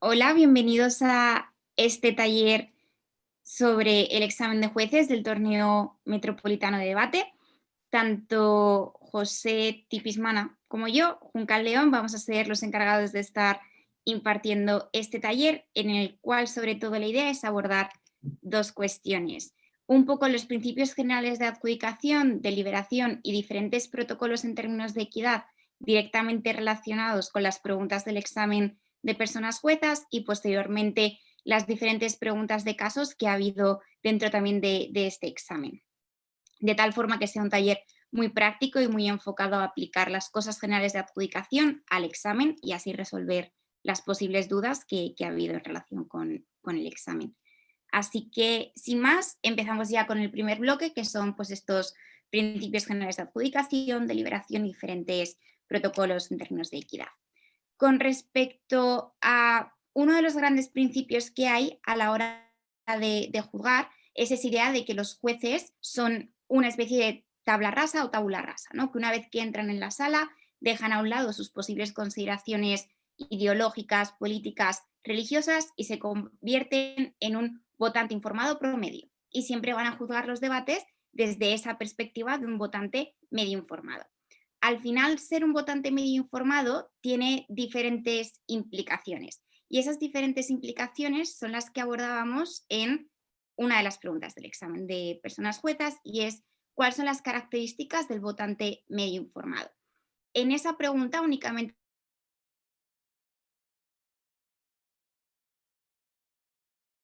Hola, bienvenidos a este taller sobre el examen de jueces del torneo metropolitano de debate. Tanto José Tipismana como yo, Juncal León, vamos a ser los encargados de estar impartiendo este taller, en el cual sobre todo la idea es abordar dos cuestiones. Un poco los principios generales de adjudicación, deliberación y diferentes protocolos en términos de equidad directamente relacionados con las preguntas del examen de personas juezas y posteriormente las diferentes preguntas de casos que ha habido dentro también de este examen. De tal forma que sea un taller muy práctico y muy enfocado a aplicar las cosas generales de adjudicación al examen y así resolver las posibles dudas que ha habido en relación con el examen. Así que, sin más, empezamos ya con el primer bloque, que son pues, estos principios generales de adjudicación, deliberación y diferentes protocolos en términos de equidad. Con respecto a uno de los grandes principios que hay a la hora de juzgar, es esa idea de que los jueces son una especie de tabla rasa o tabula rasa, ¿no? Que una vez que entran en la sala dejan a un lado sus posibles consideraciones ideológicas, políticas, religiosas y se convierten en un votante informado promedio. Y siempre van a juzgar los debates desde esa perspectiva de un votante medio informado. Al final, ser un votante medio informado tiene diferentes implicaciones y esas diferentes implicaciones son las que abordábamos en una de las preguntas del examen de personas juezas y es cuáles son las características del votante medio informado. En esa pregunta únicamente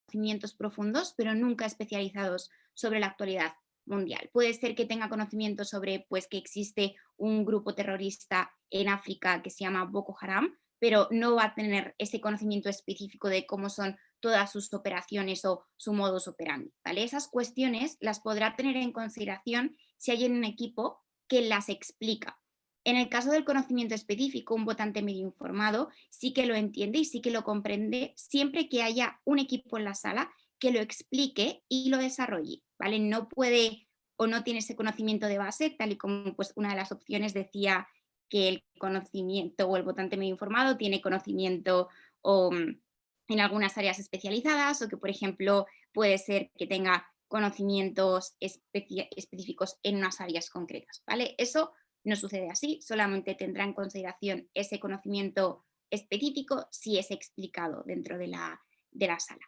conocimientos profundos, pero nunca especializados sobre la actualidad mundial. Puede ser que tenga conocimiento sobre pues, que existe un grupo terrorista en África que se llama Boko Haram, pero no va a tener ese conocimiento específico de cómo son todas sus operaciones o su modus operandi. ¿Vale? Esas cuestiones las podrá tener en consideración si hay un equipo que las explica. En el caso del conocimiento específico, un votante medio informado sí que lo entiende y sí que lo comprende siempre que haya un equipo en la sala que lo explique y lo desarrolle, ¿vale? No puede o no tiene ese conocimiento de base, tal y como pues, una de las opciones decía que el conocimiento o el votante medio informado tiene conocimiento o, en algunas áreas especializadas o que, por ejemplo, puede ser que tenga conocimientos específicos en unas áreas concretas, ¿vale? Eso no sucede así, solamente tendrá en consideración ese conocimiento específico si es explicado dentro de la sala.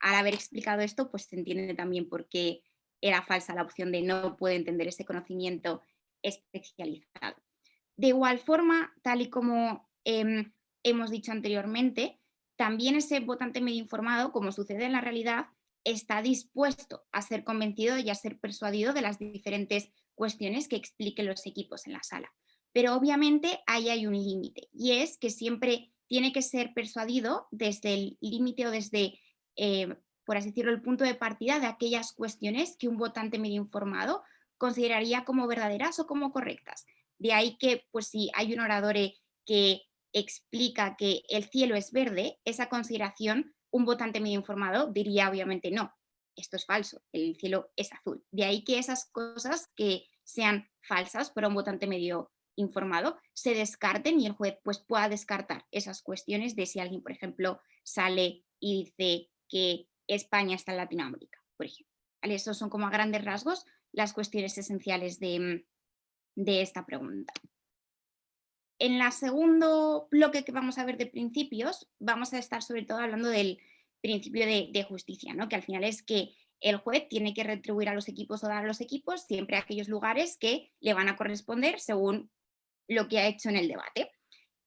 Al haber explicado esto, pues se entiende también por qué era falsa la opción de no puede entender ese conocimiento especializado. De igual forma, tal y como hemos dicho anteriormente, también ese votante medio informado, como sucede en la realidad, está dispuesto a ser convencido y a ser persuadido de las diferentes cuestiones que expliquen los equipos en la sala. Pero obviamente ahí hay un límite y es que siempre tiene que ser persuadido desde el límite o desde, por así decirlo, el punto de partida de aquellas cuestiones que un votante medio informado consideraría como verdaderas o como correctas. De ahí que, pues si hay un orador que explica que el cielo es verde, esa consideración, un votante medio informado diría obviamente no, esto es falso, el cielo es azul. De ahí que esas cosas que sean falsas para un votante medio informado se descarten y el juez pues pueda descartar esas cuestiones de si alguien, por ejemplo, sale y dice que España está en Latinoamérica, por ejemplo. ¿Vale? Esos son como a grandes rasgos las cuestiones esenciales de esta pregunta. En el segundo bloque que vamos a ver de principios, vamos a estar sobre todo hablando del principio de justicia, ¿no? Que al final es que el juez tiene que retribuir a los equipos o dar a los equipos siempre a aquellos lugares que le van a corresponder según lo que ha hecho en el debate.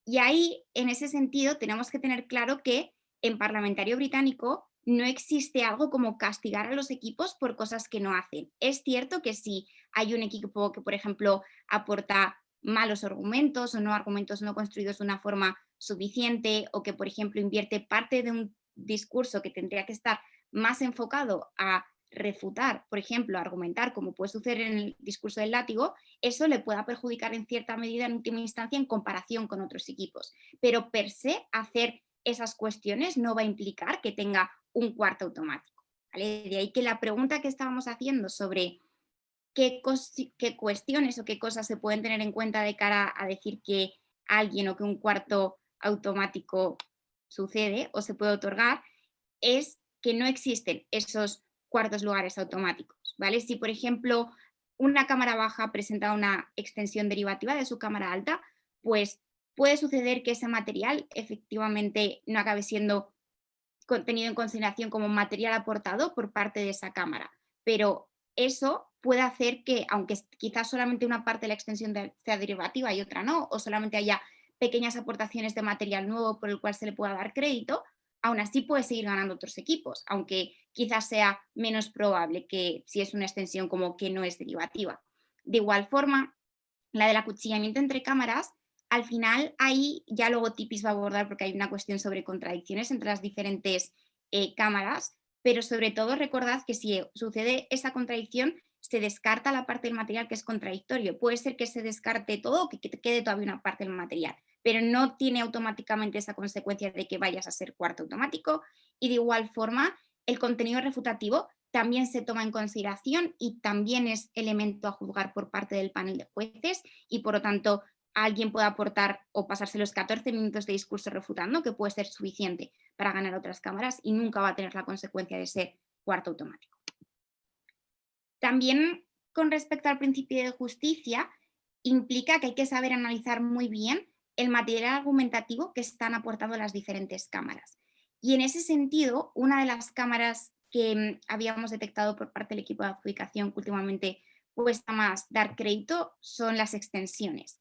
Y ahí, en ese sentido, tenemos que tener claro que en parlamentario británico no existe algo como castigar a los equipos por cosas que no hacen. Es cierto que si hay un equipo que, por ejemplo, aporta malos argumentos o no argumentos no construidos de una forma suficiente o que, por ejemplo, invierte parte de un discurso que tendría que estar más enfocado a refutar, por ejemplo, argumentar, como puede suceder en el discurso del látigo, eso le pueda perjudicar en cierta medida en última instancia en comparación con otros equipos. Pero per se hacer esas cuestiones no va a implicar que tenga un cuarto automático. ¿Vale? De ahí que la pregunta que estábamos haciendo sobre qué cuestiones o qué cosas se pueden tener en cuenta de cara a decir que alguien o que un cuarto automático sucede o se puede otorgar es que no existen esos cuartos lugares automáticos, ¿vale? Si, por ejemplo, una cámara baja presenta una extensión derivativa de su cámara alta, pues puede suceder que ese material efectivamente no acabe siendo tenido en consideración como material aportado por parte de esa cámara, pero eso puede hacer que, aunque quizás solamente una parte de la extensión sea derivativa y otra no, o solamente haya pequeñas aportaciones de material nuevo por el cual se le pueda dar crédito, aún así puede seguir ganando otros equipos, aunque quizás sea menos probable que si es una extensión como que no es derivativa. De igual forma, la del acuchillamiento entre cámaras, al final ahí ya luego Tipis va a abordar porque hay una cuestión sobre contradicciones entre las diferentes cámaras, pero sobre todo recordad que si sucede esa contradicción, se descarta la parte del material que es contradictorio. Puede ser que se descarte todo o que quede todavía una parte del material, pero no tiene automáticamente esa consecuencia de que vayas a ser cuarto automático. Y de igual forma, el contenido refutativo también se toma en consideración y también es elemento a juzgar por parte del panel de jueces y por lo tanto alguien puede aportar o pasarse los 14 minutos de discurso refutando, que puede ser suficiente para ganar otras cámaras y nunca va a tener la consecuencia de ser cuarto automático. También con respecto al principio de justicia, implica que hay que saber analizar muy bien el material argumentativo que están aportando las diferentes cámaras. Y en ese sentido, una de las cámaras que habíamos detectado por parte del equipo de adjudicación que últimamente cuesta más dar crédito son las extensiones.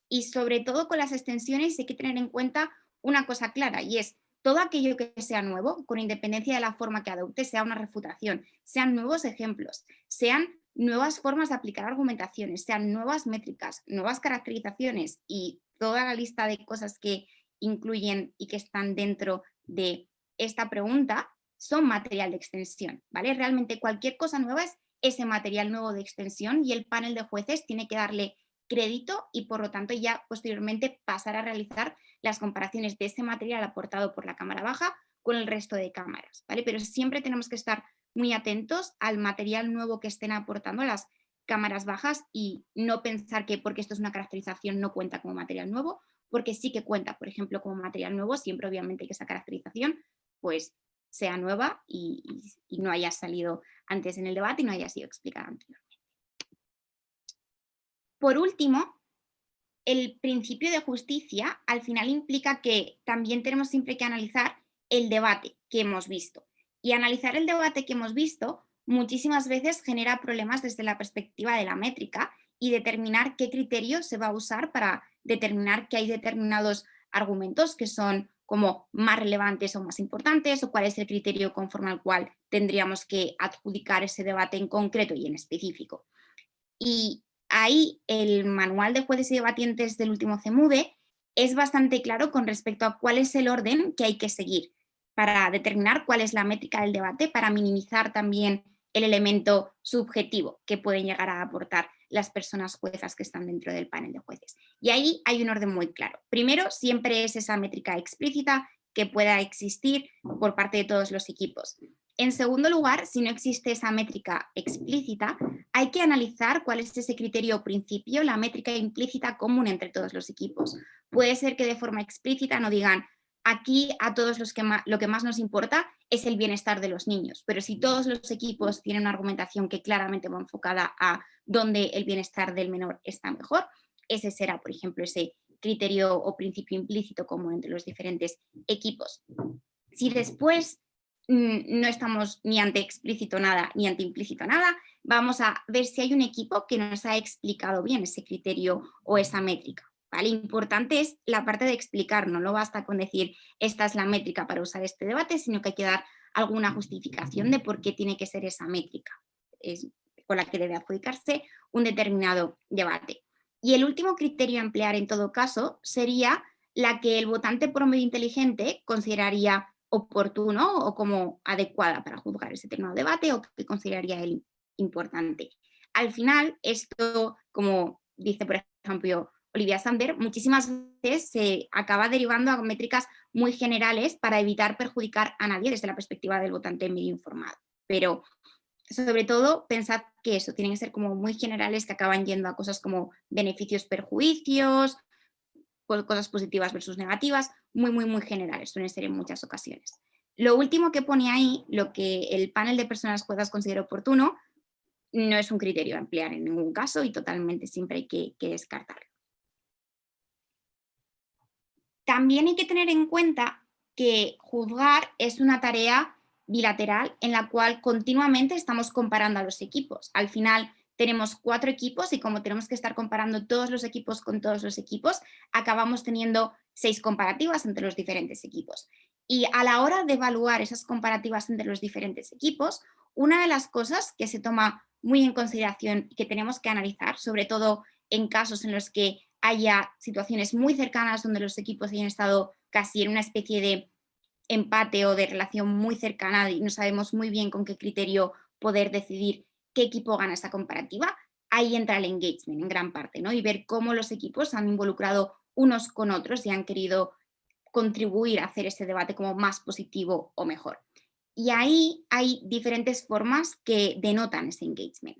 Y sobre todo con las extensiones hay que tener en cuenta una cosa clara y es todo aquello que sea nuevo, con independencia de la forma que adopte, sea una refutación, sean nuevos ejemplos, sean nuevas formas de aplicar argumentaciones, sean nuevas métricas, nuevas caracterizaciones y toda la lista de cosas que incluyen y que están dentro de esta pregunta son material de extensión, ¿vale? Realmente cualquier cosa nueva es ese material nuevo de extensión y el panel de jueces tiene que darle crédito y por lo tanto ya posteriormente pasar a realizar las comparaciones de ese material aportado por la cámara baja con el resto de cámaras, ¿vale? Pero siempre tenemos que estar muy atentos al material nuevo que estén aportando las cámaras bajas y no pensar que porque esto es una caracterización no cuenta como material nuevo, porque sí que cuenta, por ejemplo, como material nuevo, siempre obviamente que esa caracterización pues sea nueva y no haya salido antes en el debate y no haya sido explicada anteriormente. Por último, el principio de justicia al final implica que también tenemos siempre que analizar el debate que hemos visto. Y analizar el debate que hemos visto muchísimas veces genera problemas desde la perspectiva de la métrica y determinar qué criterio se va a usar para determinar que hay determinados argumentos que son como más relevantes o más importantes o cuál es el criterio conforme al cual tendríamos que adjudicar ese debate en concreto y en específico. Y ahí el manual de jueces y debatientes del último CEMUDE es bastante claro con respecto a cuál es el orden que hay que seguir para determinar cuál es la métrica del debate, para minimizar también el elemento subjetivo que pueden llegar a aportar las personas juezas que están dentro del panel de jueces. Y ahí hay un orden muy claro. Primero, siempre es esa métrica explícita que pueda existir por parte de todos los equipos. En segundo lugar, si no existe esa métrica explícita, hay que analizar cuál es ese criterio o principio, la métrica implícita común entre todos los equipos. Puede ser que de forma explícita no digan, aquí a todos los que lo que más nos importa es el bienestar de los niños, pero si todos los equipos tienen una argumentación que claramente va enfocada a dónde el bienestar del menor está mejor, ese será, por ejemplo, ese criterio o principio implícito común entre los diferentes equipos. Si después no estamos ni ante explícito nada ni ante implícito nada, vamos a ver si hay un equipo que nos ha explicado bien ese criterio o esa métrica. ¿Vale? Importante es la parte de explicar, no basta con decir esta es la métrica para usar este debate, sino que hay que dar alguna justificación de por qué tiene que ser esa métrica con la que debe adjudicarse un determinado debate. Y el último criterio a emplear en todo caso sería la que el votante promedio inteligente consideraría oportuno o como adecuada para juzgar ese determinado debate o que consideraría él importante. Al final, esto, como dice por ejemplo Olivia Sander, muchísimas veces se acaba derivando a métricas muy generales para evitar perjudicar a nadie desde la perspectiva del votante medio informado. Pero sobre todo pensad que eso, tienen que ser como muy generales que acaban yendo a cosas como beneficios, perjuicios, cosas positivas versus negativas, muy generales, suelen ser en muchas ocasiones. Lo último que pone ahí, lo que el panel de personas juezas considera oportuno, no es un criterio a emplear en ningún caso y totalmente siempre hay que descartarlo. También hay que tener en cuenta que juzgar es una tarea bilateral en la cual continuamente estamos comparando a los equipos. Al final tenemos 4 equipos y como tenemos que estar comparando todos los equipos con todos los equipos, acabamos teniendo 6 comparativas entre los diferentes equipos. Y a la hora de evaluar esas comparativas entre los diferentes equipos, una de las cosas que se toma muy en consideración y que tenemos que analizar, sobre todo en casos en los que haya situaciones muy cercanas donde los equipos hayan estado casi en una especie de empate o de relación muy cercana y no sabemos muy bien con qué criterio poder decidir qué equipo gana esa comparativa, ahí entra el engagement en gran parte, ¿no? Y ver cómo los equipos han involucrado unos con otros y han querido contribuir a hacer ese debate como más positivo o mejor. Y ahí hay diferentes formas que denotan ese engagement.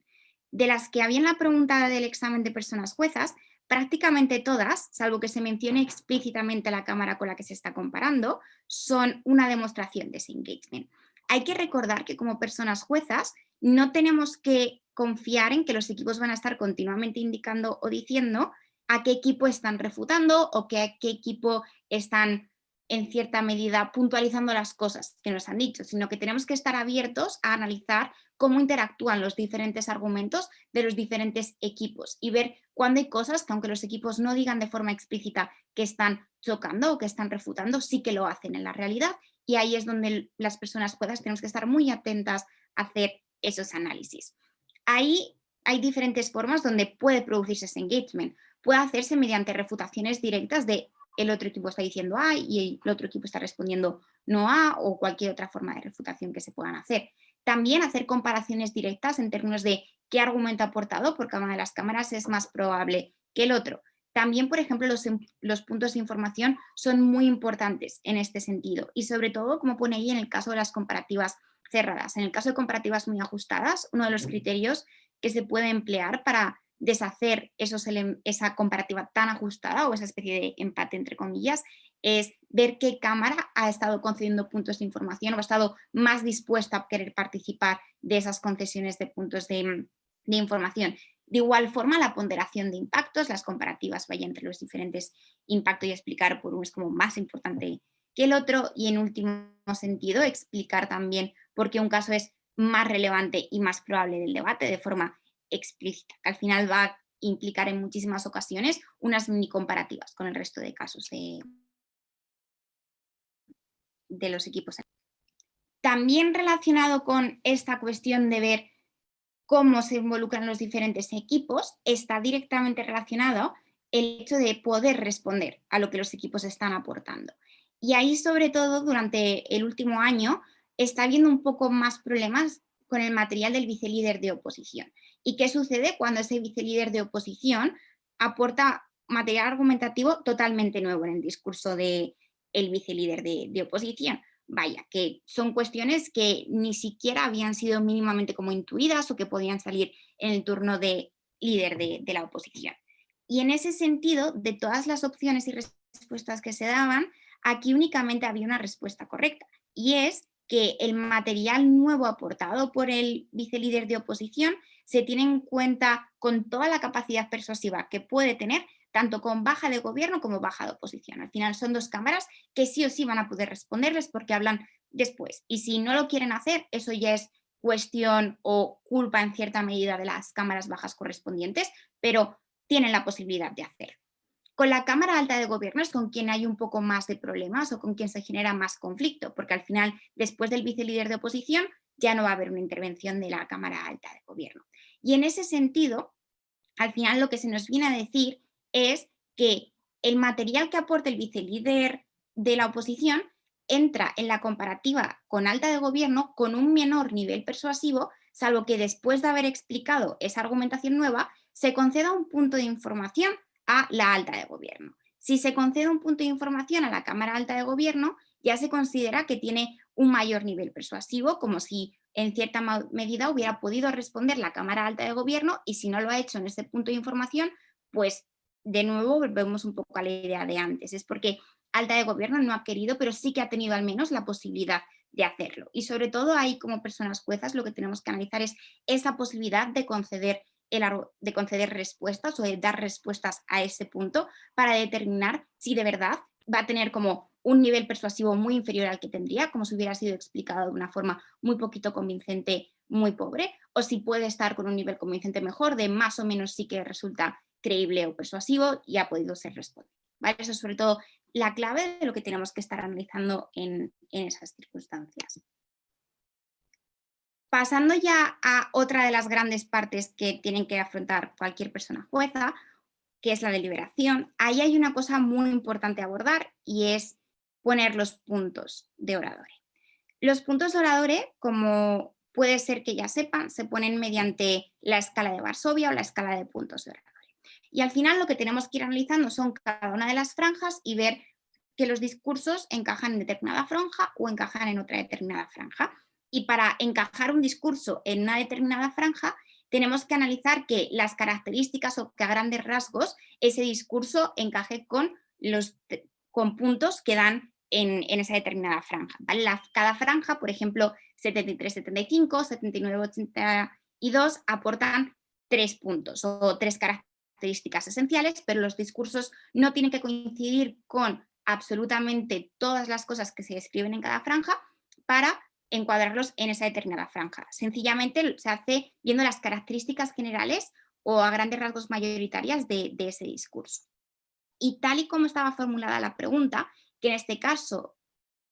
De las que había en la pregunta del examen de personas juezas, prácticamente todas, salvo que se mencione explícitamente la cámara con la que se está comparando, son una demostración de ese engagement. Hay que recordar que como personas juezas no tenemos que confiar en que los equipos van a estar continuamente indicando o diciendo a qué equipo están refutando o a qué equipo están en cierta medida puntualizando las cosas que nos han dicho, sino que tenemos que estar abiertos a analizar cómo interactúan los diferentes argumentos de los diferentes equipos y ver cuándo hay cosas que aunque los equipos no digan de forma explícita que están chocando o que están refutando, sí que lo hacen en la realidad y ahí es donde las personas juezas tenemos que estar muy atentas a hacer esos análisis. Ahí hay diferentes formas donde puede producirse ese engagement. Puede hacerse mediante refutaciones directas de el otro equipo está diciendo A y el otro equipo está respondiendo no A o cualquier otra forma de refutación que se puedan hacer. También hacer comparaciones directas en términos de qué argumento ha aportado por cada una de las cámaras es más probable que el otro. También, por ejemplo, los puntos de información son muy importantes en este sentido y sobre todo, como pone ahí en el caso de las comparativas cerradas. En el caso de comparativas muy ajustadas, uno de los criterios que se puede emplear para deshacer esa comparativa tan ajustada o esa especie de empate entre comillas es ver qué cámara ha estado concediendo puntos de información o ha estado más dispuesta a querer participar de esas concesiones de puntos de información. De igual forma, la ponderación de impactos, las comparativas vaya entre los diferentes impactos y explicar por uno es como más importante que el otro y en último sentido explicar también por qué un caso es más relevante y más probable del debate de forma explícita, que al final va a implicar en muchísimas ocasiones unas mini comparativas con el resto de casos de los equipos. También relacionado con esta cuestión de ver cómo se involucran los diferentes equipos, está directamente relacionado el hecho de poder responder a lo que los equipos están aportando. Y ahí, sobre todo, durante el último año, está habiendo un poco más problemas con el material del vicelíder de oposición. ¿Y qué sucede cuando ese vicelíder de oposición aporta material argumentativo totalmente nuevo en el discurso del vicelíder de oposición? Vaya, que son cuestiones que ni siquiera habían sido mínimamente como intuidas o que podían salir en el turno de líder de la oposición. Y en ese sentido, de todas las opciones y respuestas que se daban, aquí únicamente había una respuesta correcta y es que el material nuevo aportado por el vicelíder de oposición se tiene en cuenta con toda la capacidad persuasiva que puede tener, tanto con baja de gobierno como baja de oposición. Al final son dos cámaras que sí o sí van a poder responderles porque hablan después. Y si no lo quieren hacer, eso ya es cuestión o culpa en cierta medida de las cámaras bajas correspondientes, pero tienen la posibilidad de hacerlo. Con la Cámara Alta de Gobierno es con quien hay un poco más de problemas o con quien se genera más conflicto, porque al final, después del vicelíder de oposición, ya no va a haber una intervención de la Cámara Alta de Gobierno. Y en ese sentido, al final lo que se nos viene a decir es que el material que aporta el vicelíder de la oposición entra en la comparativa con alta de gobierno con un menor nivel persuasivo, salvo que después de haber explicado esa argumentación nueva, se conceda un punto de información a la alta de gobierno. Si se concede un punto de información a la Cámara Alta de Gobierno, ya se considera que tiene un mayor nivel persuasivo, como si en cierta medida hubiera podido responder la Cámara Alta de Gobierno y si no lo ha hecho en ese punto de información, pues de nuevo volvemos un poco a la idea de antes, es porque alta de gobierno no ha querido, pero sí que ha tenido al menos la posibilidad de hacerlo. Y sobre todo ahí como personas juezas lo que tenemos que analizar es esa posibilidad de conceder, de conceder respuestas o de dar respuestas a ese punto para determinar si de verdad va a tener como un nivel persuasivo muy inferior al que tendría, como si hubiera sido explicado de una forma muy poquito convincente, muy pobre, o si puede estar con un nivel convincente mejor, de más o menos sí que resulta creíble o persuasivo y ha podido ser respondido. ¿Vale? Eso es sobre todo la clave de lo que tenemos que estar analizando en esas circunstancias. Pasando ya a otra de las grandes partes que tienen que afrontar cualquier persona jueza, que es la deliberación, ahí hay una cosa muy importante a abordar y es poner los puntos de oradore. Los puntos de oradore, como puede ser que ya sepan, se ponen mediante la escala de Varsovia o la escala de puntos de oradore. Y al final lo que tenemos que ir analizando son cada una de las franjas y ver que los discursos encajan en determinada franja o encajan en otra determinada franja. Y para encajar un discurso en una determinada franja, tenemos que analizar que las características o que a grandes rasgos ese discurso encaje con puntos que dan en esa determinada franja. ¿Vale? Cada franja, por ejemplo, 73-75, 79-82, aportan 3 puntos o 3 características esenciales, pero los discursos no tienen que coincidir con absolutamente todas las cosas que se describen en cada franja para encuadrarlos en esa determinada franja. Sencillamente se hace viendo las características generales o a grandes rasgos mayoritarias de ese discurso. Y tal y como estaba formulada la pregunta, que en este caso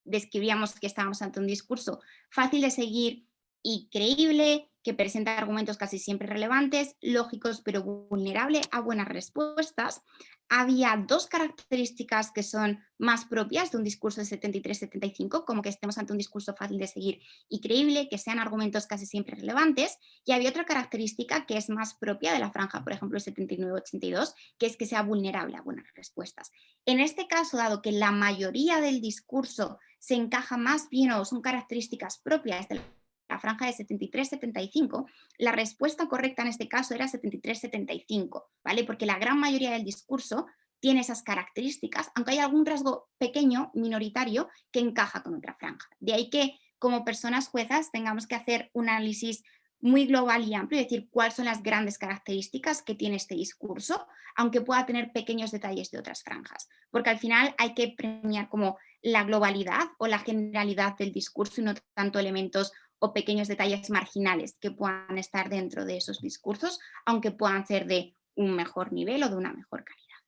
describíamos que estábamos ante un discurso fácil de seguir y creíble, que presenta argumentos casi siempre relevantes, lógicos pero vulnerable a buenas respuestas. Había dos características que son más propias de un discurso de 73-75, como que estemos ante un discurso fácil de seguir y creíble, que sean argumentos casi siempre relevantes, y había otra característica que es más propia de la franja, por ejemplo, el 79-82, que es que sea vulnerable a buenas respuestas. En este caso, dado que la mayoría del discurso se encaja más bien o son características propias de la franja de 73-75, la respuesta correcta en este caso era 73-75, ¿vale? Porque la gran mayoría del discurso tiene esas características, aunque hay algún rasgo pequeño, minoritario, que encaja con otra franja. De ahí que como personas juezas tengamos que hacer un análisis muy global y amplio, es decir, cuáles son las grandes características que tiene este discurso, aunque pueda tener pequeños detalles de otras franjas, porque al final hay que premiar como la globalidad o la generalidad del discurso y no tanto elementos o pequeños detalles marginales que puedan estar dentro de esos discursos, aunque puedan ser de un mejor nivel o de una mejor calidad.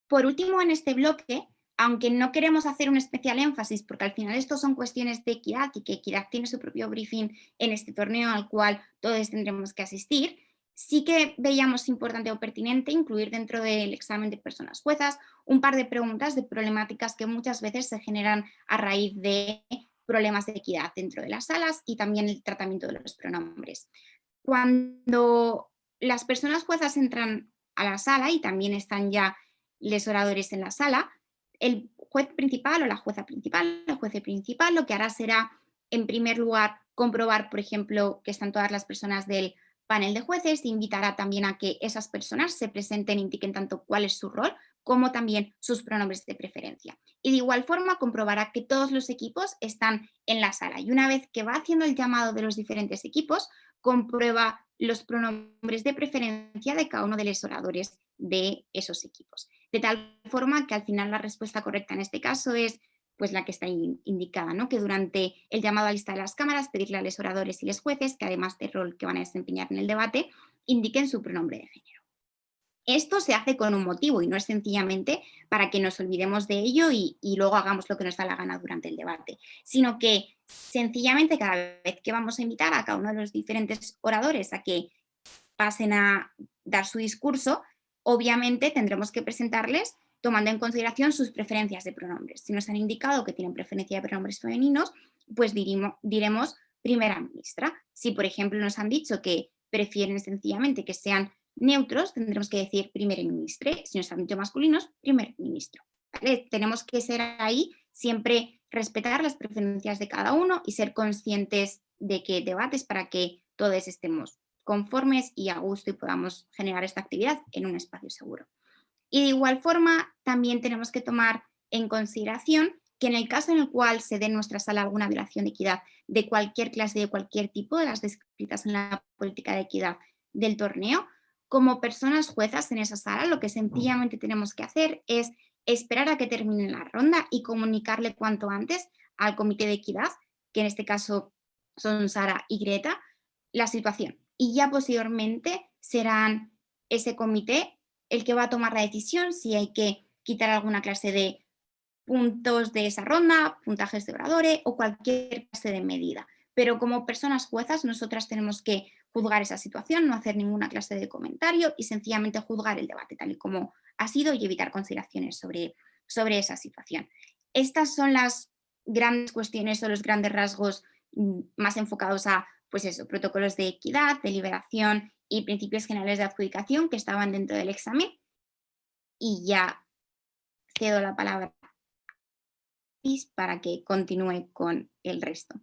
Por último, en este bloque, aunque no queremos hacer un especial énfasis, porque al final esto son cuestiones de equidad y que equidad tiene su propio briefing en este torneo al cual todos tendremos que asistir, sí que veíamos importante o pertinente incluir dentro del examen de personas juezas un par de preguntas de problemáticas que muchas veces se generan a raíz de problemas de equidad dentro de las salas y también el tratamiento de los pronombres. Cuando las personas juezas entran a la sala y también están ya los oradores en la sala, el juez principal o la jueza principal, el juez principal, lo que hará será, en primer lugar, comprobar, por ejemplo, que están todas las personas del panel de jueces, invitará también a que esas personas se presenten, indiquen tanto cuál es su rol, como también sus pronombres de preferencia. Y de igual forma comprobará que todos los equipos están en la sala. Y una vez que va haciendo el llamado de los diferentes equipos, comprueba los pronombres de preferencia de cada uno de los oradores de esos equipos. De tal forma que al final la respuesta correcta en este caso es pues la que está indicada, ¿no? Que durante el llamado a lista de las cámaras, pedirle a los oradores y los jueces, que además del rol que van a desempeñar en el debate, indiquen su pronombre de género. Esto se hace con un motivo y no es sencillamente para que nos olvidemos de ello y luego hagamos lo que nos da la gana durante el debate, sino que sencillamente cada vez que vamos a invitar a cada uno de los diferentes oradores a que pasen a dar su discurso, obviamente tendremos que presentarles tomando en consideración sus preferencias de pronombres. Si nos han indicado que tienen preferencia de pronombres femeninos, pues diremos primera ministra. Si, por ejemplo, nos han dicho que prefieren sencillamente que sean neutros, tendremos que decir primer ministre. Si nos han dicho masculinos, primer ministro. ¿Vale? Tenemos que ser ahí siempre respetar las preferencias de cada uno y ser conscientes de que debates para que todos estemos conformes y a gusto y podamos generar esta actividad en un espacio seguro. Y de igual forma, también tenemos que tomar en consideración que en el caso en el cual se dé en nuestra sala alguna violación de equidad de cualquier clase, de cualquier tipo, de las descritas en la política de equidad del torneo, como personas juezas en esa sala, lo que sencillamente tenemos que hacer es esperar a que termine la ronda y comunicarle cuanto antes al comité de equidad, que en este caso son Sara y Greta, la situación. Y ya posteriormente serán ese comité el que va a tomar la decisión si hay que quitar alguna clase de puntos de esa ronda, puntajes de oradores o cualquier clase de medida. Pero como personas juezas, nosotras tenemos que juzgar esa situación, no hacer ninguna clase de comentario y sencillamente juzgar el debate tal y como ha sido y evitar consideraciones sobre esa situación. Estas son las grandes cuestiones o los grandes rasgos más enfocados a, pues eso, protocolos de equidad, deliberación y principios generales de adjudicación que estaban dentro del examen. Y ya cedo la palabra para que continúe con el resto.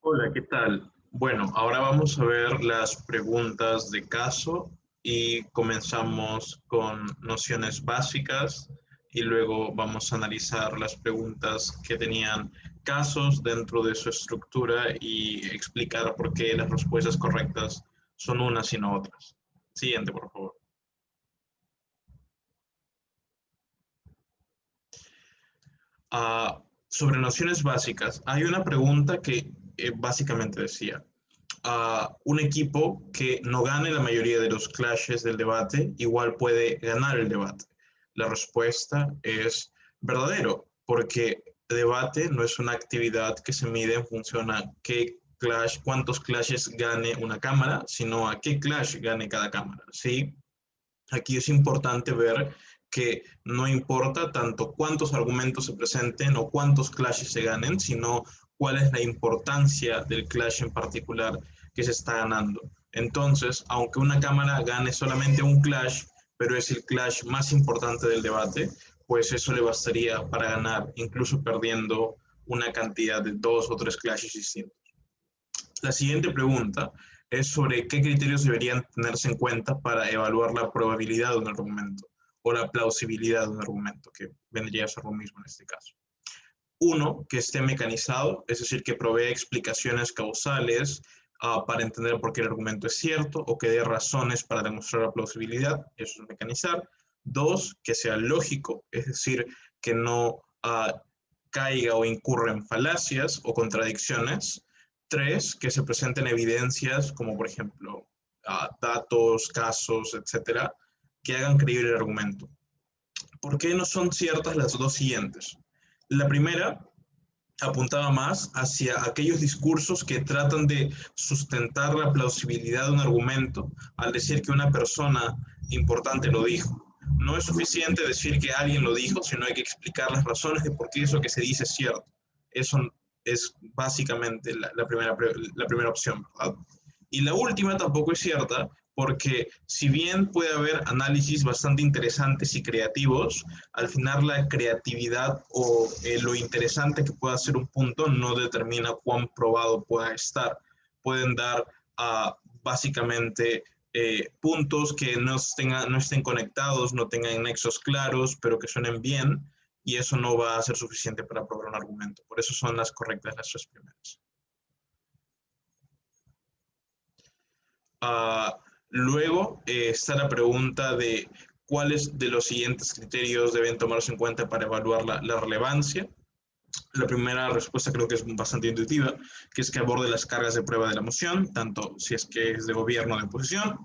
Hola, ¿qué tal? Bueno, ahora vamos a ver las preguntas de caso y comenzamos con nociones básicas y luego vamos a analizar las preguntas que tenían casos dentro de su estructura y explicar por qué las respuestas correctas son unas y no otras. Siguiente, por favor. Sobre nociones básicas, hay una pregunta que básicamente decía, un equipo que no gane la mayoría de los clashes del debate igual puede ganar el debate. La respuesta es verdadero, porque debate no es una actividad que se mide en función a cuántos clashes gane una cámara, sino a qué clash gane cada cámara, ¿sí? Aquí es importante ver que no importa tanto cuántos argumentos se presenten o cuántos clashes se ganen, sino cuál es la importancia del clash en particular que se está ganando. Entonces, aunque una cámara gane solamente un clash, pero es el clash más importante del debate, pues eso le bastaría para ganar, incluso perdiendo una cantidad de 2 o 3 clashes distintos. La siguiente pregunta es sobre qué criterios deberían tenerse en cuenta para evaluar la probabilidad de un argumento o la plausibilidad de un argumento, que vendría a ser lo mismo en este caso. Uno, que esté mecanizado, es decir, que provea explicaciones causales para entender por qué el argumento es cierto o que dé razones para demostrar la plausibilidad, eso es mecanizar. Dos, que sea lógico, es decir, que no caiga o incurra en falacias o contradicciones. Tres, que se presenten evidencias como por ejemplo datos, casos, etcétera, que hagan creíble el argumento. ¿Por qué no son ciertas las dos siguientes? La primera apuntaba más hacia aquellos discursos que tratan de sustentar la plausibilidad de un argumento al decir que una persona importante lo dijo. No es suficiente decir que alguien lo dijo, sino hay que explicar las razones de por qué eso que se dice es cierto. Eso es básicamente la primera opción, ¿verdad? Y la última tampoco es cierta, porque si bien puede haber análisis bastante interesantes y creativos, al final la creatividad o lo interesante que pueda ser un punto no determina cuán probado pueda estar. Pueden dar básicamente puntos que no estén conectados, no tengan nexos claros, pero que suenen bien, y eso no va a ser suficiente para probar un argumento. Por eso son las correctas las tres primeras. Luego está la pregunta de cuáles de los siguientes criterios deben tomarse en cuenta para evaluar la relevancia. La primera respuesta creo que es bastante intuitiva, que es que aborde las cargas de prueba de la moción, tanto si es que es de gobierno o de oposición,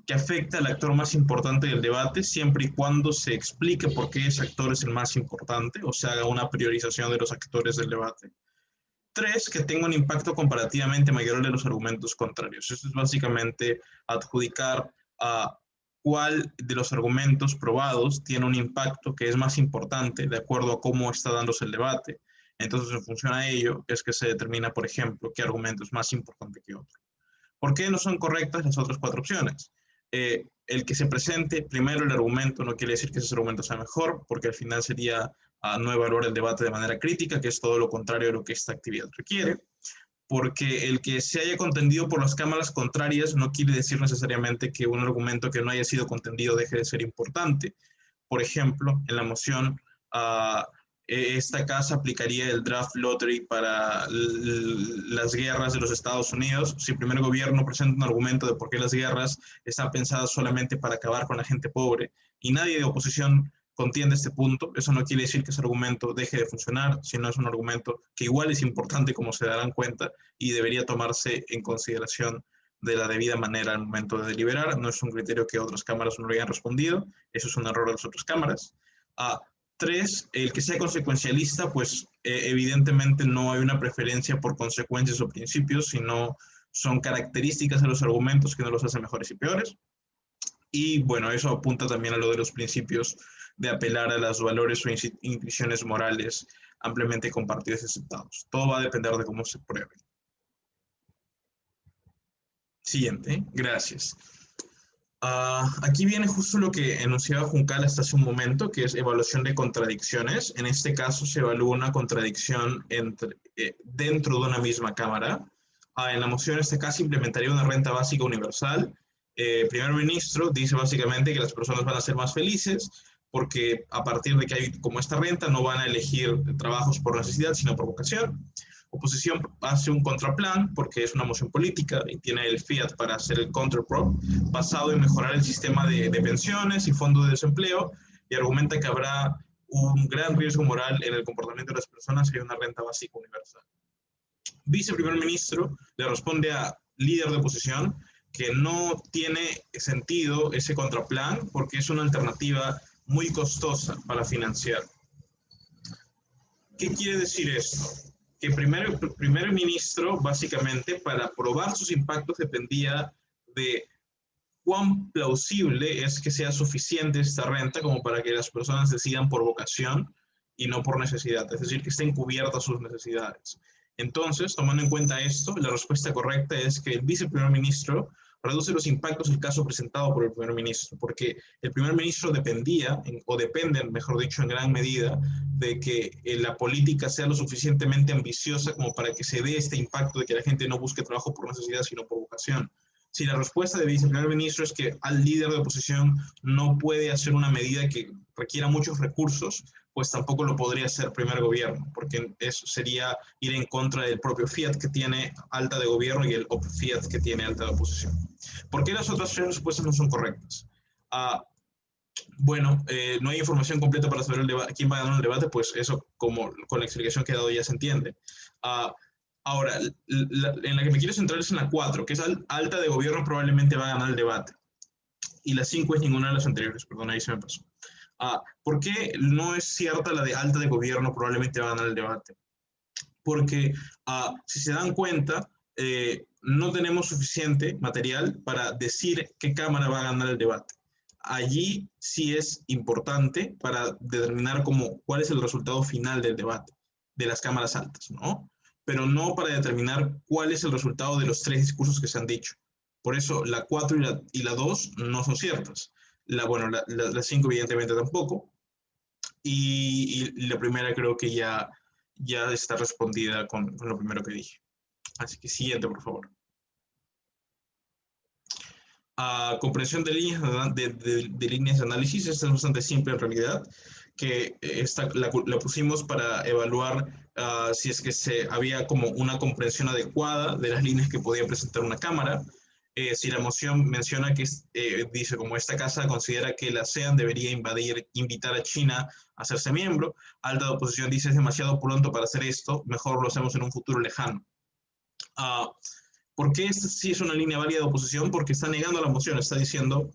que afecta al actor más importante del debate, siempre y cuando se explique por qué ese actor es el más importante, o se haga una priorización de los actores del debate. Tres, que tenga un impacto comparativamente mayor de los argumentos contrarios. Esto es básicamente adjudicar a cuál de los argumentos probados tiene un impacto que es más importante de acuerdo a cómo está dándose el debate. Entonces, en función a ello, es que se determina, por ejemplo, qué argumento es más importante que otro. ¿Por qué no son correctas las otras cuatro opciones? El que se presente primero el argumento no quiere decir que ese argumento sea mejor, porque al final sería no evaluar el debate de manera crítica, que es todo lo contrario a lo que esta actividad requiere. porque el que se haya contendido por las cámaras contrarias no quiere decir necesariamente que un argumento que no haya sido contendido deje de ser importante. Por ejemplo, en la moción, esta casa aplicaría el draft lottery para las guerras de los Estados Unidos. Si el primer gobierno presenta un argumento de por qué las guerras están pensadas solamente para acabar con la gente pobre y nadie de oposición contiende este punto, eso no quiere decir que ese argumento deje de funcionar, sino es un argumento que igual es importante, como se darán cuenta, y debería tomarse en consideración de la debida manera al momento de deliberar. No es un criterio que otras cámaras no lo hayan respondido, eso es un error de las otras cámaras. Tres, el que sea consecuencialista, pues evidentemente no hay una preferencia por consecuencias o principios, sino son características de los argumentos que no los hacen mejores y peores. Y bueno, eso apunta también a lo de los principios de apelar a los valores o intuiciones morales ampliamente compartidos y aceptados. Todo va a depender de cómo se pruebe. Siguiente, gracias. Aquí viene justo lo que enunciaba Juncal hasta hace un momento, que es evaluación de contradicciones. En este caso se evalúa una contradicción dentro de una misma cámara. En la moción, en este caso, implementaría una renta básica universal. El primer ministro dice básicamente que las personas van a ser más felices porque a partir de que hay como esta renta no van a elegir trabajos por necesidad, sino por vocación. Oposición hace un contraplan porque es una moción política y tiene el fiat para hacer el counterprop basado en mejorar el sistema de pensiones y fondos de desempleo y argumenta que habrá un gran riesgo moral en el comportamiento de las personas si hay una renta básica universal. Viceprimer ministro le responde a líder de oposición que no tiene sentido ese contraplan porque es una alternativa muy costosa para financiar. ¿Qué quiere decir esto? Que el primer ministro, básicamente, para probar sus impactos dependía de cuán plausible es que sea suficiente esta renta como para que las personas decidan por vocación y no por necesidad, es decir, que estén cubiertas sus necesidades. Entonces, tomando en cuenta esto, la respuesta correcta es que el viceprimer ministro reduce los impactos del caso presentado por el primer ministro, porque el primer ministro dependía, o depende, mejor dicho, en gran medida, de que la política sea lo suficientemente ambiciosa como para que se dé este impacto de que la gente no busque trabajo por necesidad, sino por vocación. Si la respuesta del viceprimer ministro es que al líder de oposición no puede hacer una medida que requiera muchos recursos, pues tampoco lo podría hacer primer gobierno, porque eso sería ir en contra del propio fiat que tiene alta de gobierno y el fiat que tiene alta de oposición. ¿Por qué las otras tres respuestas no son correctas? Bueno, no hay información completa para saber quién va a ganar el debate, pues eso como con la explicación que he dado ya se entiende. Ahora, en la que me quiero centrar es en la 4, que es alta de gobierno probablemente va a ganar el debate. Y la 5 es ninguna de las anteriores, perdón, ahí se me pasó. ¿Por qué no es cierta la de alta de gobierno probablemente va a ganar el debate? Porque si se dan cuenta, no tenemos suficiente material para decir qué cámara va a ganar el debate. Allí sí es importante para determinar cuál es el resultado final del debate de las cámaras altas, ¿no? Pero no para determinar cuál es el resultado de los 3 discursos que se han dicho. Por eso la 4 y la 2 no son ciertas. La 5 evidentemente tampoco. Y la primera creo que ya está respondida con lo primero que dije. Así que siguiente, por favor. Comprensión de líneas de líneas de análisis. Esta es bastante simple en realidad, que la pusimos para evaluar si es que había como una comprensión adecuada de las líneas que podía presentar una cámara. Si la moción menciona que dice como esta casa considera que la ASEAN debería invitar a China a hacerse miembro, alta de oposición dice es demasiado pronto para hacer esto, mejor lo hacemos en un futuro lejano. ¿Por qué esta sí es una línea válida de oposición? Porque está negando la moción, está diciendo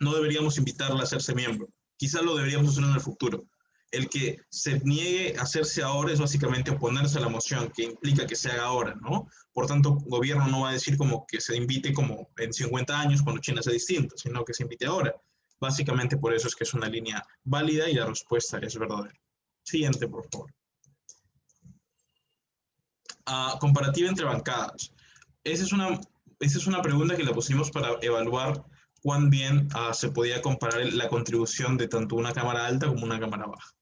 no deberíamos invitarla a hacerse miembro, quizás lo deberíamos hacer en el futuro. El que se niegue a hacerse ahora es básicamente oponerse a la moción, que implica que se haga ahora, ¿no? Por tanto, el gobierno no va a decir como que se invite como en 50 años cuando China sea distinta, sino que se invite ahora. Básicamente por eso es que es una línea válida y la respuesta es verdadera. Siguiente, por favor. Comparativa entre bancadas. Esa es una pregunta que la pusimos para evaluar cuán bien se podía comparar la contribución de tanto una cámara alta como una cámara baja.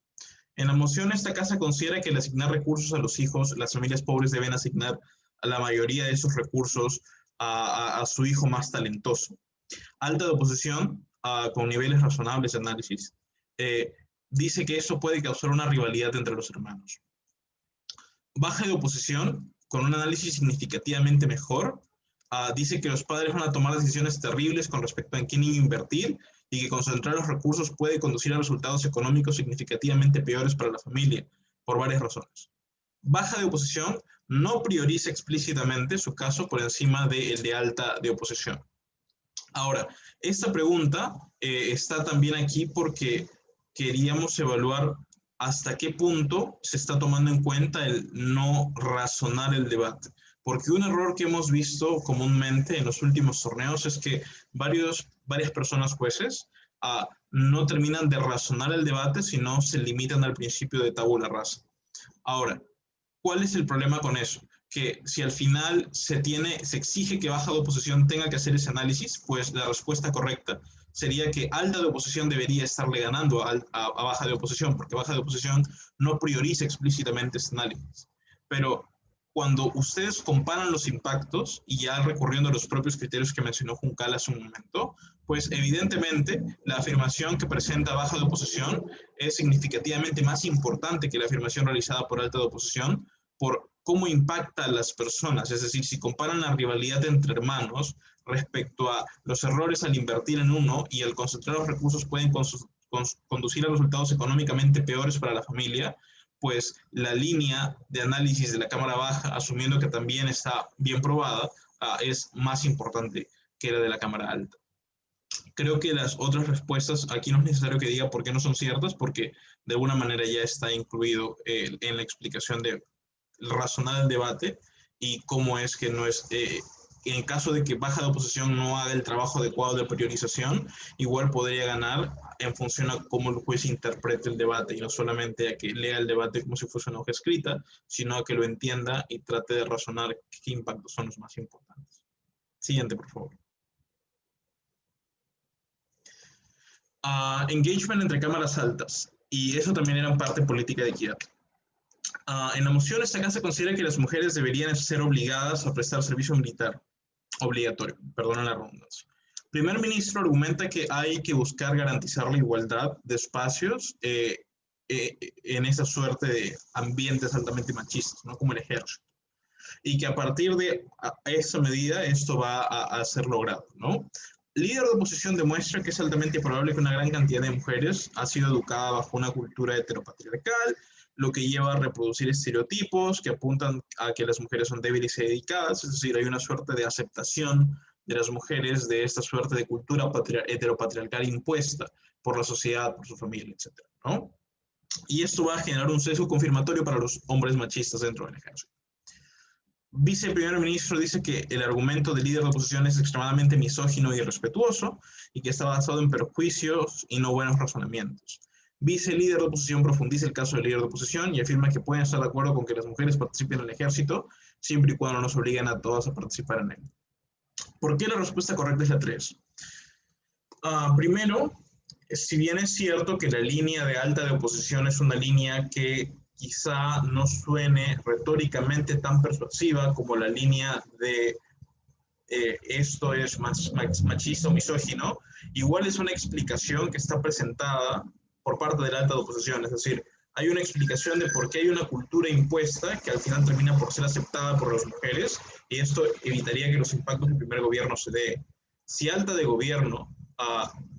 En la moción, esta casa considera que al asignar recursos a los hijos, las familias pobres deben asignar la mayoría de esos recursos a su hijo más talentoso. Alta de oposición, con niveles razonables de análisis, dice que eso puede causar una rivalidad entre los hermanos. Baja de oposición, con un análisis significativamente mejor, dice que los padres van a tomar decisiones terribles con respecto a en qué niño invertir y que concentrar los recursos puede conducir a resultados económicos significativamente peores para la familia, por varias razones. Baja de oposición no prioriza explícitamente su caso por encima del de alta de oposición. Ahora, esta pregunta está también aquí porque queríamos evaluar hasta qué punto se está tomando en cuenta el no razonar el debate. Porque un error que hemos visto comúnmente en los últimos torneos es que varias personas jueces no terminan de razonar el debate, sino se limitan al principio de tabula rasa. Ahora, ¿cuál es el problema con eso? Que si al final se exige que baja de oposición tenga que hacer ese análisis, pues la respuesta correcta sería que alta de oposición debería estarle ganando a baja de oposición, porque baja de oposición no prioriza explícitamente ese análisis. Pero cuando ustedes comparan los impactos, y ya recurriendo a los propios criterios que mencionó Juncal hace un momento, pues evidentemente la afirmación que presenta baja de oposición es significativamente más importante que la afirmación realizada por alta de oposición, por cómo impacta a las personas. Es decir, si comparan la rivalidad entre hermanos respecto a los errores al invertir en uno y al concentrar los recursos pueden conducir a resultados económicamente peores para la familia, pues la línea de análisis de la cámara baja, asumiendo que también está bien probada, es más importante que la de la cámara alta. Creo que las otras respuestas, aquí no es necesario que diga por qué no son ciertas, porque de alguna manera ya está incluido en la explicación de razonar el debate y cómo es que no es, en caso de que baja de oposición no haga el trabajo adecuado de priorización, igual podría ganar en función a cómo el juez interprete el debate y no solamente a que lea el debate como si fuese una hoja escrita, sino a que lo entienda y trate de razonar qué impactos son los más importantes. Siguiente, por favor. Engagement entre cámaras altas, y eso también era parte política de equidad. En la moción, esta casa considera que las mujeres deberían ser obligadas a prestar servicio militar obligatorio, perdonen la redundancia. El primer ministro argumenta que hay que buscar garantizar la igualdad de espacios en esa suerte de ambientes altamente machistas, ¿no? Como el ejército. Y que a partir de esa medida esto va a ser logrado, ¿no? El líder de oposición demuestra que es altamente probable que una gran cantidad de mujeres ha sido educada bajo una cultura heteropatriarcal, lo que lleva a reproducir estereotipos que apuntan a que las mujeres son débiles y dedicadas, es decir, hay una suerte de aceptación de las mujeres de esta suerte de cultura heteropatriarcal impuesta por la sociedad, por su familia, etc., ¿no? Y esto va a generar un sesgo confirmatorio para los hombres machistas dentro del ejército. Viceprimer ministro dice que el argumento del líder de oposición es extremadamente misógino y irrespetuoso y que está basado en perjuicios y no buenos razonamientos. Vice-líder de oposición profundiza el caso del líder de oposición y afirma que pueden estar de acuerdo con que las mujeres participen en el ejército siempre y cuando no nos obliguen a todas a participar en él. ¿Por qué la respuesta correcta es la 3? Primero, si bien es cierto que la línea de alta de oposición es una línea que quizá no suene retóricamente tan persuasiva como la línea de esto es machista o misógino, igual es una explicación que está presentada por parte de la alta de oposición, es decir, hay una explicación de por qué hay una cultura impuesta que al final termina por ser aceptada por las mujeres y esto evitaría que los impactos del primer gobierno se den. Si alta de gobierno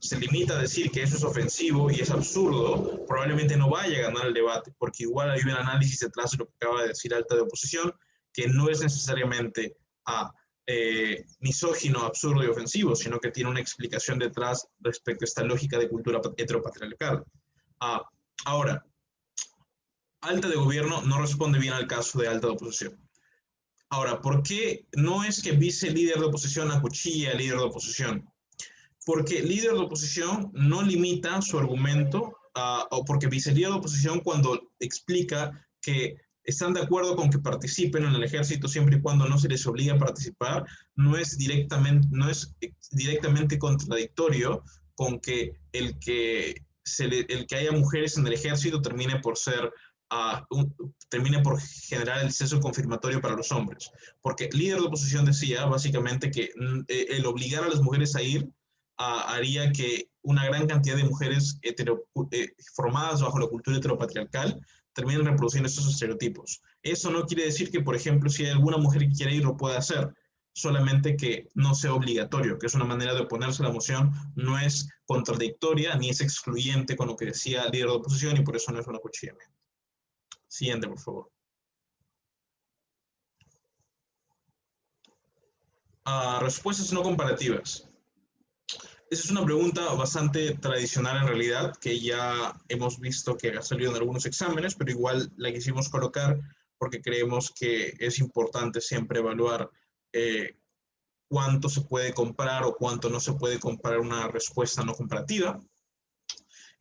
se limita a decir que eso es ofensivo y es absurdo, probablemente no vaya a ganar el debate, porque igual hay un análisis detrás de lo que acaba de decir alta de oposición, que no es necesariamente misógino, absurdo y ofensivo, sino que tiene una explicación detrás respecto a esta lógica de cultura heteropatriarcal. Ahora, alta de gobierno no responde bien al caso de alta de oposición. Ahora, ¿por qué no es que vice líder de oposición acuchilla al líder de oposición? Porque líder de oposición no limita su argumento, o porque vicelíder de oposición cuando explica que están de acuerdo con que participen en el ejército siempre y cuando no se les obligue a participar, no es directamente contradictorio con que el que haya mujeres en el ejército termine por ser termine por generar el sesgo confirmatorio para los hombres. Porque el líder de oposición decía básicamente que el obligar a las mujeres a ir haría que una gran cantidad de mujeres formadas bajo la cultura heteropatriarcal terminen reproduciendo estos estereotipos. Eso no quiere decir que, por ejemplo, si hay alguna mujer que quiere ir, lo pueda hacer, solamente que no sea obligatorio, que es una manera de oponerse a la moción, no es contradictoria ni es excluyente con lo que decía el líder de oposición y por eso no es un acuchillamiento. Siguiente, por favor. Respuestas no comparativas. Esa es una pregunta bastante tradicional en realidad, que ya hemos visto que ha salido en algunos exámenes, pero igual la quisimos colocar porque creemos que es importante siempre evaluar cuánto se puede comparar o cuánto no se puede comparar una respuesta no comparativa.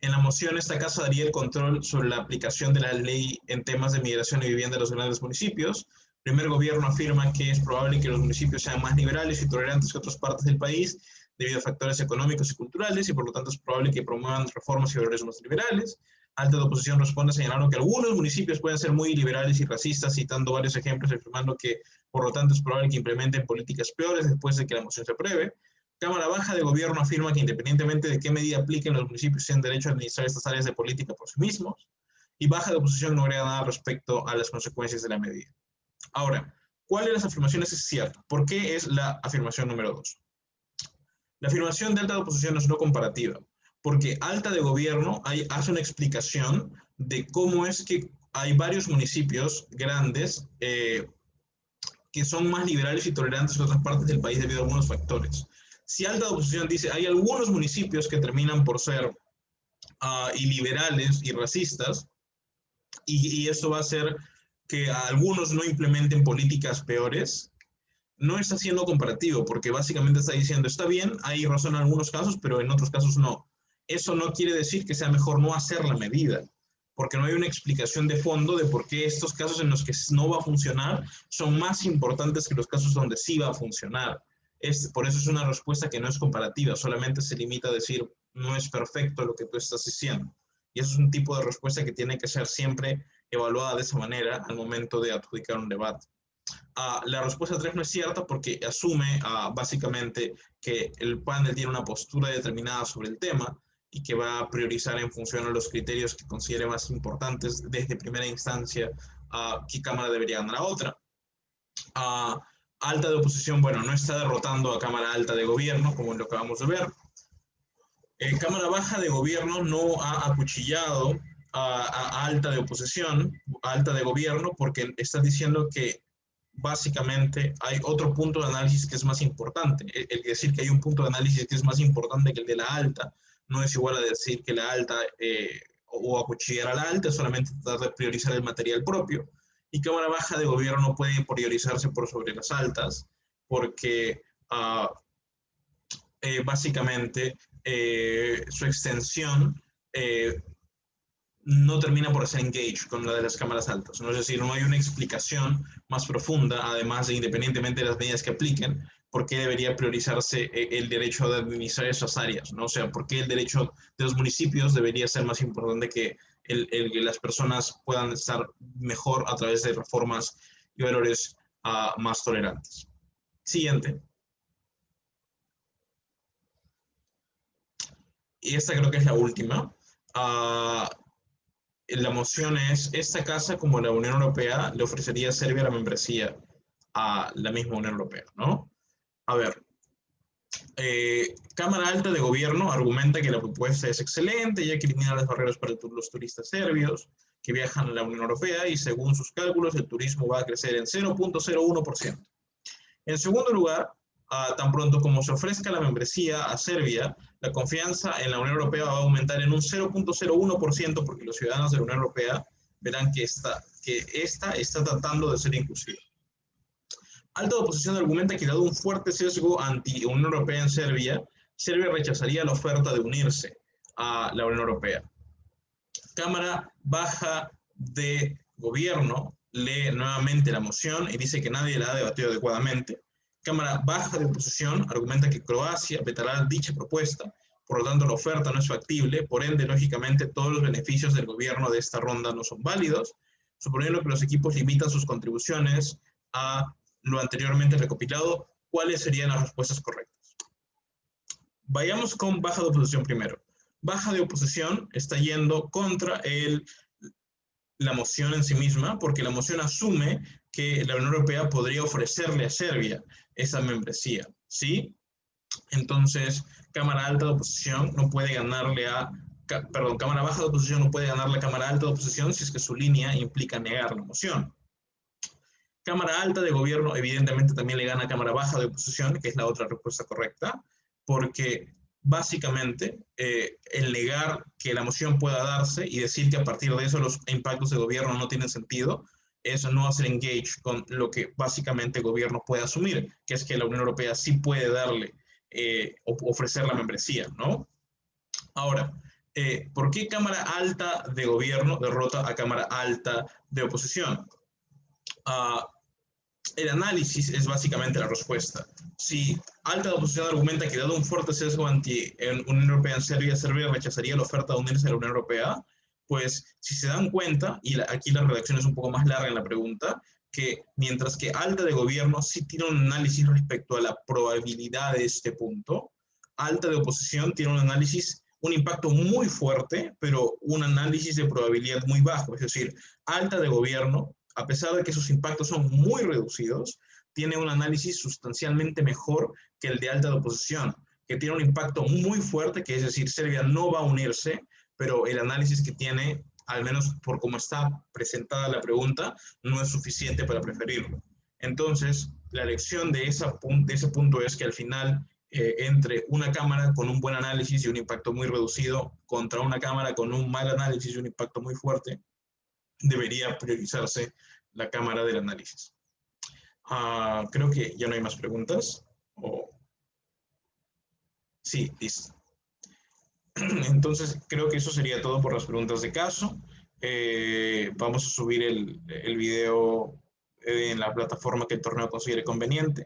En la moción, esta casa daría el control sobre la aplicación de la ley en temas de migración y vivienda de los grandes municipios. El primer gobierno afirma que es probable que los municipios sean más liberales y tolerantes que otras partes del país debido a factores económicos y culturales y por lo tanto es probable que promuevan reformas y valores más liberales. Alta de oposición responde señalando que algunos municipios pueden ser muy liberales y racistas, citando varios ejemplos y afirmando que por lo tanto es probable que implementen políticas peores después de que la moción se apruebe. Cámara Baja de Gobierno afirma que independientemente de qué medida apliquen, los municipios tienen derecho a administrar estas áreas de política por sí mismos. Y Baja de Oposición no agrega nada respecto a las consecuencias de la medida. Ahora, ¿cuál de las afirmaciones es cierta? ¿Por qué es la afirmación número 2? La afirmación de alta de oposición es no comparativa, porque alta de gobierno hace una explicación de cómo es que hay varios municipios grandes que son más liberales y tolerantes que otras partes del país debido a algunos factores. Si alta de oposición dice hay algunos municipios que terminan por ser iliberales y racistas, y esto va a hacer que algunos no implementen políticas peores, no está siendo comparativo, porque básicamente está diciendo, está bien, hay razón en algunos casos, pero en otros casos no. Eso no quiere decir que sea mejor no hacer la medida, porque no hay una explicación de fondo de por qué estos casos en los que no va a funcionar son más importantes que los casos donde sí va a funcionar. Por eso es una respuesta que no es comparativa, solamente se limita a decir, no es perfecto lo que tú estás diciendo. Y eso es un tipo de respuesta que tiene que ser siempre evaluada de esa manera al momento de adjudicar un debate. La respuesta 3 no es cierta porque asume básicamente que el panel tiene una postura determinada sobre el tema y que va a priorizar en función a los criterios que considere más importantes desde primera instancia qué Cámara debería ganar a otra. Alta de oposición, bueno, no está derrotando a Cámara Alta de Gobierno, como lo acabamos de ver. Cámara Baja de Gobierno no ha acuchillado a Alta de Oposición, Alta de Gobierno, porque está diciendo que básicamente hay otro punto de análisis que es más importante. El decir que hay un punto de análisis que es más importante que el de la alta no es igual a decir que la alta o acuchillar a la alta, solamente tratar de priorizar el material propio. Y Cámara Baja de Gobierno no puede priorizarse por sobre las altas porque básicamente su extensión no termina por ser engage con la de las cámaras altas, ¿no? Es decir, no hay una explicación más profunda, además de independientemente de las medidas que apliquen, por qué debería priorizarse el derecho de administrar esas áreas, ¿no? O sea, por qué el derecho de los municipios debería ser más importante que que las personas puedan estar mejor a través de reformas y valores más tolerantes. Siguiente. Y esta creo que es la última. La moción es, esta casa, como la Unión Europea, le ofrecería a Serbia la membresía a la misma Unión Europea, ¿no? A ver, Cámara Alta de Gobierno argumenta que la propuesta es excelente, ya que elimina las barreras para los turistas serbios que viajan a la Unión Europea y según sus cálculos el turismo va a crecer en 0.01%. En segundo lugar, tan pronto como se ofrezca la membresía a Serbia, la confianza en la Unión Europea va a aumentar en un 0.01% porque los ciudadanos de la Unión Europea verán que esta está tratando de ser inclusiva. Alta de oposición argumenta que dado un fuerte sesgo anti-Unión Europea en Serbia, Serbia rechazaría la oferta de unirse a la Unión Europea. Cámara Baja de Gobierno lee nuevamente la moción y dice que nadie la ha debatido adecuadamente. Cámara Baja de Oposición argumenta que Croacia vetará dicha propuesta por lo tanto la oferta no es factible, por ende, lógicamente, todos los beneficios del gobierno de esta ronda no son válidos, suponiendo que los equipos limitan sus contribuciones a lo anteriormente recopilado, ¿cuáles serían las respuestas correctas? Vayamos con baja de oposición primero. Baja de oposición está yendo contra la moción en sí misma, porque la moción asume que la Unión Europea podría ofrecerle a Serbia esa membresía, ¿sí? Entonces, Cámara Alta de Oposición no puede ganarle a... Perdón, Cámara Baja de Oposición no puede ganarle a Cámara Alta de Oposición si es que su línea implica negar la moción. Cámara Alta de Gobierno evidentemente también le gana a Cámara Baja de Oposición, que es la otra respuesta correcta, porque básicamente el negar que la moción pueda darse y decir que a partir de eso los impactos de gobierno no tienen sentido, eso no hacer engage con lo que básicamente el gobierno puede asumir, que es que la Unión Europea sí puede darle, ofrecer la membresía, ¿no? Ahora, ¿por qué Cámara Alta de Gobierno derrota a Cámara Alta de Oposición? El análisis es básicamente la respuesta. Si Alta de Oposición argumenta que dado un fuerte sesgo anti-Unión Europea en Serbia, Serbia rechazaría la oferta de unirse a la Unión Europea, pues si se dan cuenta, y aquí la redacción es un poco más larga en la pregunta, que mientras que Alta de Gobierno sí tiene un análisis respecto a la probabilidad de este punto, Alta de Oposición tiene un análisis, un impacto muy fuerte, pero un análisis de probabilidad muy bajo. Es decir, Alta de Gobierno, a pesar de que sus impactos son muy reducidos, tiene un análisis sustancialmente mejor que el de Alta de Oposición, que tiene un impacto muy fuerte, que es decir, Serbia no va a unirse, pero el análisis que tiene, al menos por cómo está presentada la pregunta, no es suficiente para preferirlo. Entonces, la lección de ese punto es que al final, entre una cámara con un buen análisis y un impacto muy reducido contra una cámara con un mal análisis y un impacto muy fuerte, debería priorizarse la cámara del análisis. Creo que ya no hay más preguntas. Sí, listo. Entonces, creo que eso sería todo por las preguntas de caso. Vamos a subir el video en la plataforma que el torneo considere conveniente.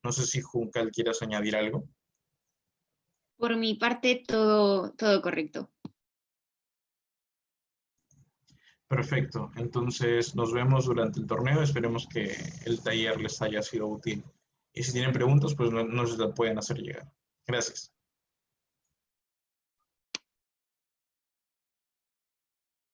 No sé si Juncal quieras añadir algo. Por mi parte, todo correcto. Perfecto. Entonces, nos vemos durante el torneo. Esperemos que el taller les haya sido útil. Y si tienen preguntas, pues nos las pueden hacer llegar. Gracias.